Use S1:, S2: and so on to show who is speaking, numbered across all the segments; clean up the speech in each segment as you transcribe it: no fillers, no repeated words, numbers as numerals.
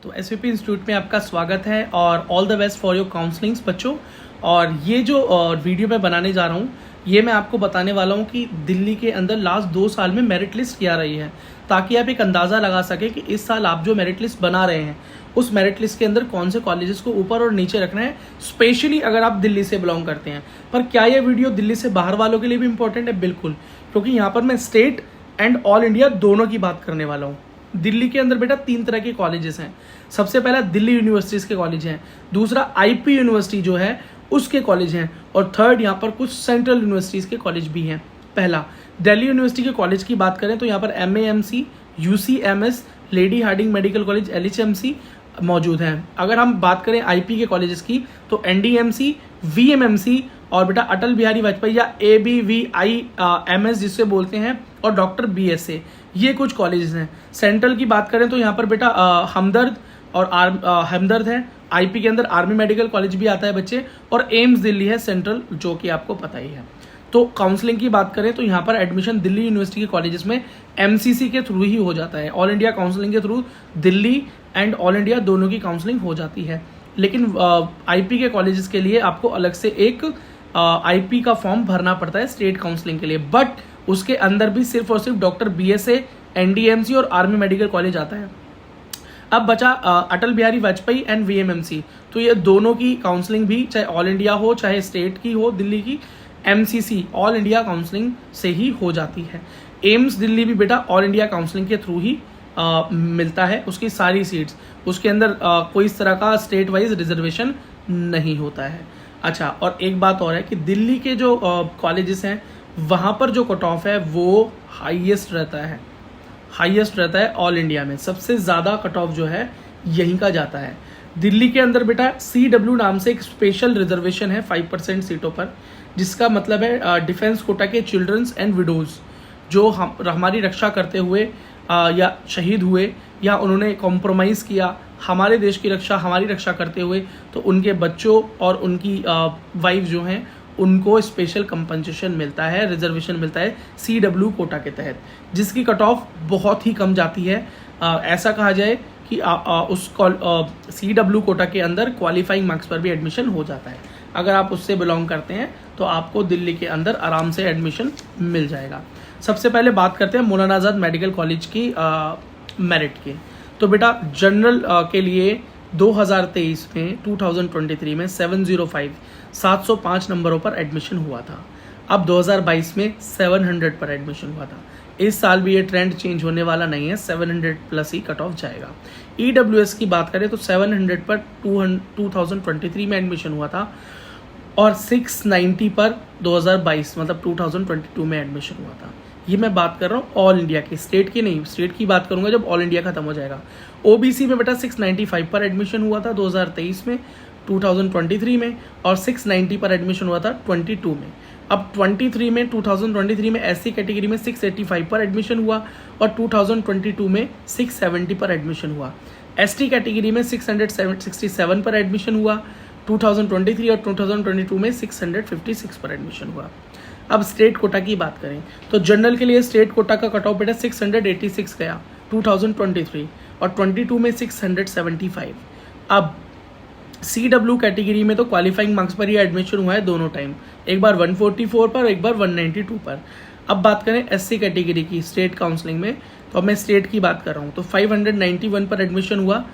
S1: तो SVP institute में आपका स्वागत है और all the best for your counsellings बच्चों। और ये जो वीडियो मैं बनाने जा रहा हूँ ये मैं आपको बताने वाला हूँ कि दिल्ली के अंदर लास्ट 2 साल में मेरिट लिस्ट क्या रही है, ताकि आप एक अंदाज़ा लगा सकें कि इस साल आप जो मेरिट लिस्ट बना रहे हैं उस मेरिट लिस्ट के अंदर कौन से कॉलेजेस को ऊपर और नीचे रखना है, स्पेशली अगर आप दिल्ली से बिलोंग करते हैं। पर क्या ये वीडियो दिल्ली से बाहर वालों के लिए भी इंपॉर्टेंट है? बिल्कुल, क्योंकि यहाँ पर मैं स्टेट एंड ऑल इंडिया दोनों की बात करने वाला हूँ। दिल्ली के अंदर बेटा 3 तरह के कॉलेजेस हैं। सबसे पहला दिल्ली यूनिवर्सिटीज़ के कॉलेज हैं, दूसरा आईपी यूनिवर्सिटी जो है उसके कॉलेज हैं, और थर्ड यहाँ पर कुछ सेंट्रल यूनिवर्सिटीज़ के कॉलेज भी हैं। पहला दिल्ली यूनिवर्सिटी के कॉलेज की बात करें तो यहाँ पर MAMC, UCMS, Lady Hardinge Medical College LHMC मौजूद हैं। अगर हम बात करें आईपी के कॉलेजेस की तो NDMC, VMMC और बेटा अटल बिहारी वाजपेयी या ABVIMS जिससे बोलते हैं, और डॉक्टर BSA, ये कुछ कॉलेजेस हैं। सेंट्रल की बात करें तो यहाँ पर बेटा हमदर्द और हमदर्द है। आईपी के अंदर आर्मी मेडिकल कॉलेज भी आता है बच्चे, और एम्स दिल्ली है सेंट्रल, जो कि आपको पता ही है। तो काउंसलिंग की बात करें तो यहाँ पर एडमिशन दिल्ली यूनिवर्सिटी के कॉलेजेस में MCC के थ्रू ही हो जाता है। ऑल इंडिया काउंसलिंग के through Delhi and all India दोनों की काउंसलिंग हो जाती है। लेकिन आईपी के कॉलेजेस के लिए आपको अलग से एक आईपी का फॉर्म भरना पड़ता है स्टेट काउंसलिंग के लिए, बट उसके अंदर भी सिर्फ और सिर्फ डॉक्टर BSA, NDMC और आर्मी मेडिकल कॉलेज आता है। अब बचा अटल बिहारी वाजपेयी एंड VMMC, तो ये दोनों की काउंसलिंग भी चाहे ऑल इंडिया हो चाहे स्टेट की हो दिल्ली की, MCC ऑल इंडिया काउंसलिंग से ही हो जाती है। एम्स दिल्ली भी बेटा ऑल इंडिया काउंसलिंग के थ्रू ही मिलता है उसकी सारी सीट्स, उसके अंदर कोई इस तरह का स्टेट वाइज रिजर्वेशन नहीं होता है। अच्छा, और एक बात और है कि दिल्ली के जो कॉलेजेस हैं वहाँ पर जो कट ऑफ है वो हाईएस्ट रहता है ऑल इंडिया में। सबसे ज़्यादा कट ऑफ जो है यहीं का जाता है। दिल्ली के अंदर बेटा CW नाम से एक स्पेशल रिजर्वेशन है 5% सीटों पर, जिसका मतलब है डिफेंस कोटा के चिल्ड्रंस एंड विडोज़ जो हमारी रक्षा करते हुए या शहीद हुए या उन्होंने कॉम्प्रोमाइज़ किया हमारे देश की रक्षा, हमारी रक्षा करते हुए, तो उनके बच्चों और उनकी वाइफ जो हैं उनको स्पेशल कंपनसेशन मिलता है, रिजर्वेशन मिलता है CW कोटा के तहत, जिसकी कट ऑफ बहुत ही कम जाती है। ऐसा कहा जाए कि उस CW कोटा के अंदर क्वालिफाइंग मार्क्स पर भी एडमिशन हो जाता है। अगर आप उससे बिलोंग करते हैं तो आपको दिल्ली के अंदर आराम से एडमिशन मिल जाएगा। सबसे पहले बात करते हैं मौलाना आज़ाद मेडिकल कॉलेज की मेरिट की। तो बेटा जनरल के लिए 2023 में 2023 में 705 नंबरों पर एडमिशन हुआ था। अब 2022 में 700 पर एडमिशन हुआ था। इस साल भी ये ट्रेंड चेंज होने वाला नहीं है, 700 प्लस ही कट ऑफ जाएगा। EWS की बात करें तो 700 पर 2023 में एडमिशन हुआ था और 690 पर 2022 मतलब 2022 में एडमिशन हुआ था। ये मैं बात कर रहा हूँ ऑल इंडिया की, स्टेट की नहीं। स्टेट की बात करूंगा जब ऑल इंडिया खत्म हो जाएगा। OBC में बेटा 695 पर एडमिशन हुआ था 2023 में 2023 में, और 690 पर एडमिशन हुआ था 22 में। अब 2023 में SC कैटेगरी में 685 पर एडमिशन हुआ और 2022 में 670 पर एडमिशन हुआ। ST कैटेगरी में 667 पर एडमिशन हुआ 2023 और 2022 में 656 पर एडमिशन हुआ। अब स्टेट कोटा की बात करें तो जनरल के लिए स्टेट कोटा का कट ऑफ बेटा 686 गया 2023 और 22 में 675। अब CW कैटेगरी में तो क्वालिफाइंग मार्क्स पर ही एडमिशन हुआ है दोनों टाइम, एक बार 144 पर, एक बार 192 पर। अब बात करें SC कैटेगरी की स्टेट काउंसलिंग में, तो अब मैं स्टेट की बात कर रहा हूँ, तो 591 पर एडमिशन हुआ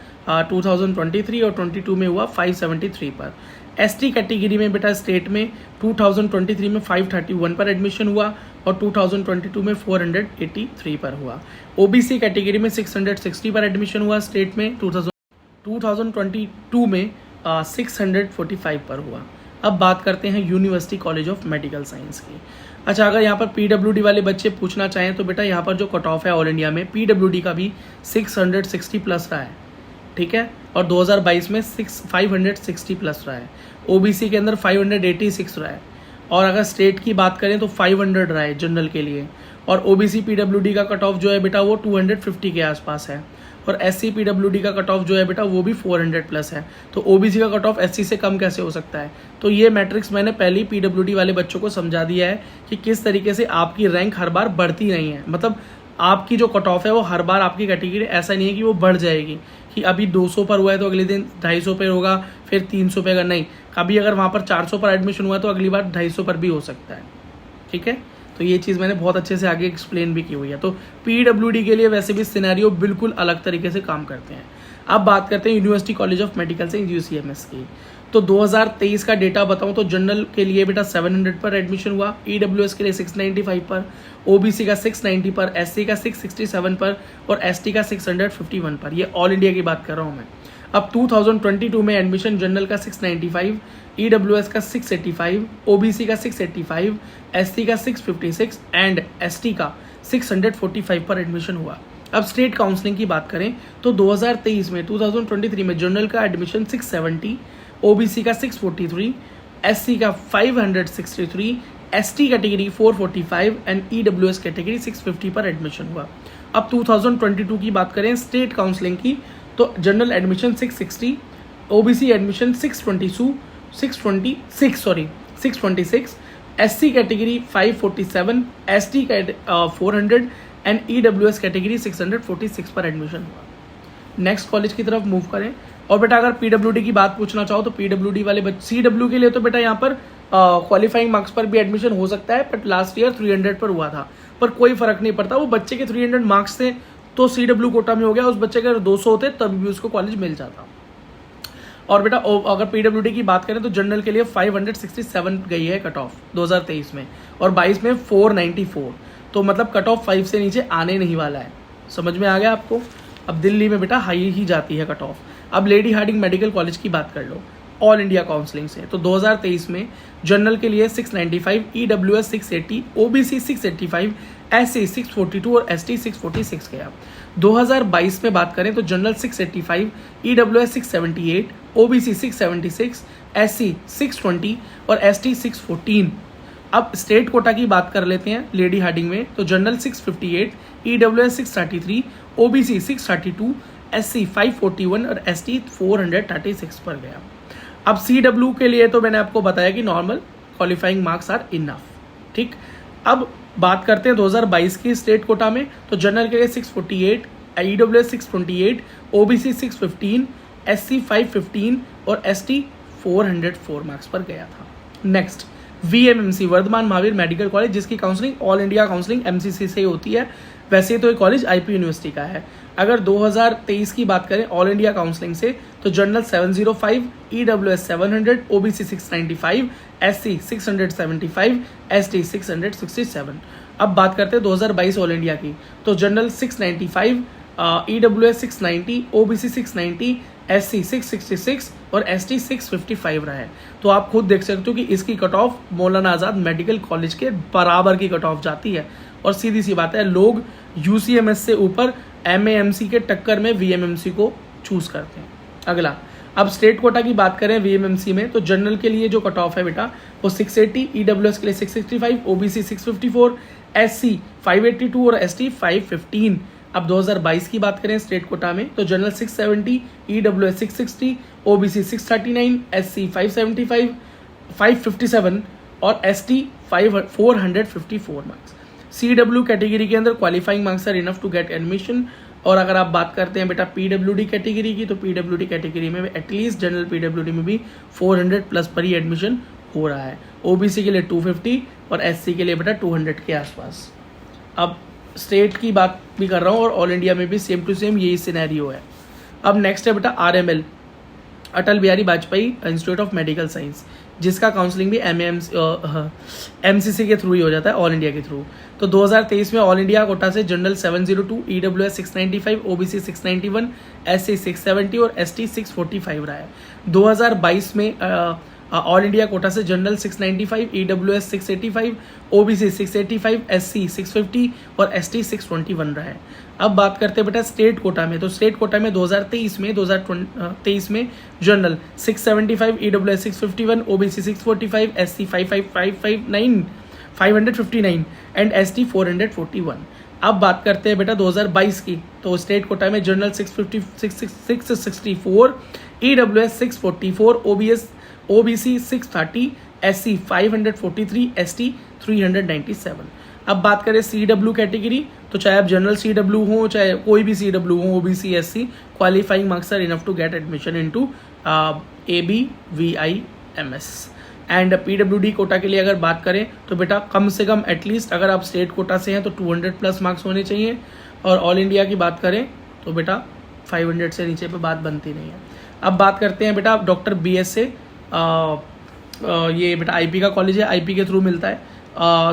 S1: 2023 और 22 में हुआ 573 पर। ST कैटेगरी में बेटा स्टेट में 2023 में 531 पर एडमिशन हुआ और 2022 में 483 पर हुआ। OBC कैटेगरी में 660 पर एडमिशन हुआ स्टेट में 2022 में 645 पर हुआ। अब बात करते हैं university college of medical science की। अच्छा, अगर यहाँ पर PWD वाले बच्चे पूछना चाहें तो बेटा यहाँ पर जो कट ऑफ है ऑल इंडिया में PWD का भी 660 प्लस रहा है, ठीक है, और 2022 में 560 प्लस रहा है। OBC के अंदर 586 रहा है, और अगर स्टेट की बात करें तो 500 रहा है जनरल के लिए, और OBC PWD का कट ऑफ जो है बेटा वो 250 के आसपास है, और SC PWD का कट ऑफ जो है बेटा वो भी 400 प्लस है। तो OBC का कट ऑफ SC से कम कैसे हो सकता है? तो ये मैट्रिक्स मैंने पहले ही PWD वाले बच्चों को समझा दिया है कि किस तरीके से आपकी रैंक हर बार बढ़ती नहीं है, मतलब आपकी जो कट ऑफ है वो हर बार आपकी कैटेगरी ऐसा नहीं है कि वो बढ़ जाएगी कि अभी 200 पर हुआ है तो अगले दिन 250 पर होगा, फिर 300 पे, अगर नहीं, कभी अगर वहाँ पर 400 पर एडमिशन हुआ है तो अगली बार 250 पर भी हो सकता है। ठीक है, तो ये चीज़ मैंने बहुत अच्छे से आगे एक्सप्लेन भी की हुई है। तो पीडब्ल्यूडी के लिए वैसे भी सिनेरियो बिल्कुल अलग तरीके से काम करते हैं। अब बात करते हैं university college of medical science UCMS की। तो 2023 का डेटा बताऊं तो जनरल के लिए बेटा 700 पर एडमिशन हुआ, ईडब्ल्यूएस के लिए 695 पर, ओबीसी का 690 पर, एससी का 667 पर और एसटी का 651 पर। ये ऑल इंडिया की बात कर रहा हूं मैं। अब 2022 में एडमिशन जनरल का 695, ईडब्ल्यूएस का 685, ओबीसी का 685, एससी का 656 एंड एसटी का 645 पर एडमिशन हुआ। अब स्टेट काउंसलिंग की बात करें तो 2023 में जनरल का एडमिशन 670, ओबीसी का 643, एससी का 563, ST category 445 and EWS category 650 पर एडमिशन हुआ। अब 2022 की बात करें स्टेट काउंसलिंग की तो general admission 660, OBC admission 626, SC category 547, ST 400 and EWS category 646 पर एडमिशन हुआ। नेक्स्ट कॉलेज की तरफ मूव करें और बेटा अगर पीडब्ल्यूडी की बात पूछना चाहो तो पीडब्ल्यूडी वाले सीडब्ल्यू के लिए तो बेटा यहाँ पर क्वालिफाइंग मार्क्स पर भी एडमिशन हो सकता है, बट लास्ट ईयर 300 पर हुआ था, पर कोई फर्क नहीं पड़ता, वो बच्चे के 300 मार्क्स थे तो सीडब्ल्यू कोटा में हो गया, उस बच्चे के अगर 200 होते तब भी उसको कॉलेज मिल जाता। और बेटा अगर पीडब्ल्यूडी की बात करें तो जनरल के लिए 567 गई है कट ऑफ 2023 में और 22 में 494, तो मतलब कट ऑफ 5 से नीचे आने नहीं वाला है। समझ में आ गया आपको। अब दिल्ली में बेटा हाई ही जाती है कट ऑफ। अब लेडी हार्डिंग मेडिकल कॉलेज की बात कर लो ऑल इंडिया काउंसलिंग से, तो 2023 में जनरल के लिए 695, ईडब्ल्यूएस 680, ओबीसी 685, एससी 642 और एसटी 646 गया। 2022 में बात करें तो जनरल 685, ईडब्ल्यूएस 678, ओबीसी 676, एससी 620 और एसटी 614। अब स्टेट कोटा की बात कर लेते हैं लेडी हार्डिंग में, तो जनरल 658, ईडब्ल्यूएस 633, ओबीसी 632, एससी 541 और एसटी 436 पर गया। अब सीडब्ल्यू के लिए तो मैंने आपको बताया कि normal qualifying marks are enough. ठीक, अब बात करते हैं 2022 की स्टेट कोटा में, तो जनरल के लिए 648, ईडब्ल्यूएस 628, ओबीसी 615, एससी 515 और एसटी 404 मार्क्स पर गया था। Next VMMC Vardhman Mahavir medical college, जिसकी counselling all India counselling MCC से होती है। वैसे तो ये कॉलेज आईपी यूनिवर्सिटी का है। अगर 2023 की बात करें ऑल इंडिया काउंसलिंग से तो general 705, EWS 700, OBC 695, SC 675, ST 667। अब बात करते हैं 2022 ऑल इंडिया की, तो जनरल 695, ईडब्ल्यूएस 690, ओबीसी 690, एससी 666 और एसटी 655 रहा है। तो आप खुद देख सकते हो कि इसकी cut of Maulana Azad medical college के बराबर की कट ऑफ जाती है। और सीधी सी बात है, लोग यूसीएमएस से ऊपर एमएएमसी के टक्कर में वीएमएमसी को चूज करते हैं। अगला, अब स्टेट कोटा की बात करें वीएमएमसी में, तो जनरल के लिए जो कट ऑफ है बेटा वो 680, ईडब्ल्यूएस के लिए 665, ओबीसी 654, एससी 582 और एसटी 515। अब 2022 की बात करें स्टेट कोटा में, तो जनरल 670, ईडब्ल्यूएस 660, ओबीसी 639, एससी 575, 557 और एसटी 454 मार्क्स। सीडब्ल्यू कैटेगरी के अंदर qualifying marks are enough to get admission. और अगर आप बात करते हैं बेटा पीडब्ल्यूडी कैटेगरी की, तो पीडब्ल्यूडी कैटेगरी में एटलीस्ट जनरल पीडब्ल्यूडी में भी 400 प्लस पर ही एडमिशन हो रहा है। ओबीसी के लिए 250 और एससी के लिए बेटा 200 के आसपास। अब स्टेट की बात भी कर रहा हूँ और ऑल इंडिया में भी सेम टू सेम यही सिनेरियो है। अब नेक्स्ट है बेटा RML, Atal Bihari Vajpayee institute of medical science, जिसका काउंसलिंग भी एमसीसी के थ्रू ही हो जाता है, ऑल इंडिया के थ्रू। तो 2023 में ऑल इंडिया कोटा से जनरल 702, ईडब्ल्यूएस 695, ओबीसी 691, एससी 670 और एसटी 645 रहा है। 2022 में ऑल इंडिया कोटा से जनरल 695, ईडब्ल्यूएस 685, ओबीसी 685, एससी 650 और एसटी 621 रहा है। अब बात करते हैं बेटा स्टेट कोटा में, तो स्टेट कोटा में 2023 में general 675, EWS 651, OBC 645, SC 559 and ST 441। अब बात करते हैं बेटा 2022 की, तो स्टेट कोटा में general 664, EWS 644, OBC 630, SC 543, ST 397। अब बात करें सीडब्ल्यू कैटेगरी, तो चाहे आप जनरल CW हो, चाहे कोई भी CW हो, OBC SC, qualifying marks are enough to get admission into ABVIMS। And PWD quota के लिए अगर बात करें तो बेटा कम से कम एटलीस्ट अगर आप स्टेट कोटा से हैं तो 200 प्लस मार्क्स होने चाहिए, और ऑल इंडिया की बात करें तो बेटा 500 से नीचे पे बात बनती नहीं है। अब बात करते हैं बेटा डॉक्टर BSA, ये बेटा IP का कॉलेज है, IP के थ्रू मिलता है,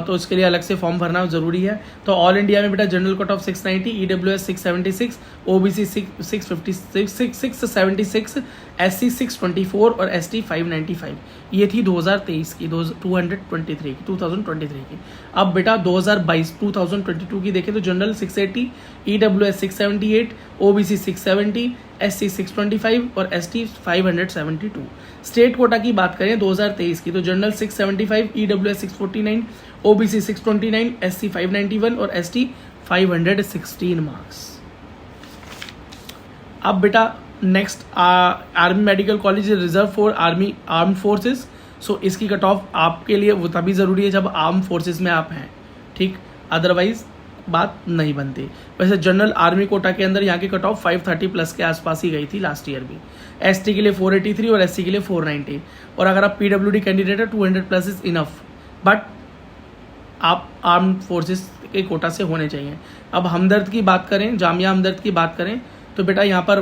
S1: तो इसके लिए अलग से फॉर्म भरना ज़रूरी है। तो ऑल इंडिया में बेटा general cut off 690, EWS 676, OBC 676, SC 624 और ST 595। ये थी 2023 की, 2023 की। अब बेटा 2022 की देखें तो जनरल 680, EWS 678, OBC 670, SC 625 और ST 572। स्टेट कोटा की बात करें 2023 की तो जनरल 675, EWS 649, OBC 629, SC 591 और ST 516 मार्क्स। अब बेटा next army medical college reserve for army armed forces. So इसकी कट ऑफ आपके लिए वो तभी ज़रूरी है जब आर्म फोर्सेस में आप हैं, ठीक, अदरवाइज बात नहीं बनती। वैसे जनरल आर्मी कोटा के अंदर यहाँ की कट ऑफ 530 प्लस के आसपास ही गई थी लास्ट ईयर भी। ST के लिए 483 और SC के लिए 490, और अगर आप PWD कैंडिडेट है 200 प्लस इज इनफ, बट आप आर्म फोर्सेस के कोटा से होने चाहिए। अब हमदर्द की बात करें, जामिया हमदर्द की बात करें तो बेटा यहाँ पर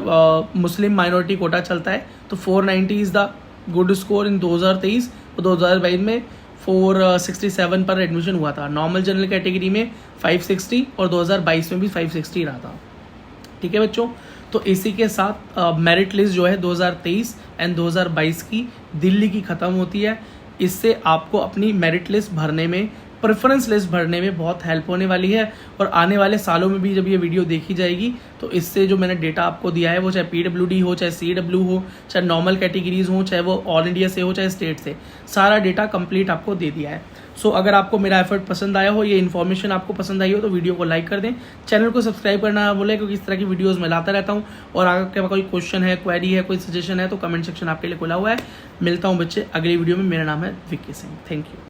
S1: मुस्लिम माइनॉरिटी कोटा चलता है, तो 490 is the good score in 2023 और 2022 में 467 पर एडमिशन हुआ था। नॉर्मल जनरल कैटेगरी में 560 और 2022 में भी 560 रहा था। ठीक है बच्चों, तो इसी के साथ मेरिट लिस्ट जो है 2023 एंड 2022 की दिल्ली की ख़त्म होती है। इससे आपको अपनी मेरिट लिस्ट भरने में, प्रेफरेंस लिस्ट भरने में बहुत हेल्प होने वाली है, और आने वाले सालों में भी जब ये वीडियो देखी जाएगी तो इससे जो मैंने डेटा आपको दिया है वो चाहे PWD हो, चाहे CW हो, चाहे नॉर्मल कैटेगरीज हो, चाहे वो ऑल इंडिया से हो, चाहे स्टेट से, सारा डेटा कंप्लीट आपको दे दिया है। सो अगर आपको मेरा एफर्ट पसंद आया हो, ये इन्फॉर्मेशन आपको पसंद आई हो तो वीडियो को लाइक कर दें, चैनल को सब्सक्राइब करना ना भूलें, क्योंकि इस तरह की वीडियोज़ मैं लाता रहता हूँ। और अगर आपके कोई क्वेश्चन है, क्वेरी है, कोई सजेशन है तो कमेंट सेक्शन आपके लिए खुला हुआ है। मिलता हूँ बच्चे अगली वीडियो में। मेरा नाम है विक्की सिंह। Thank you.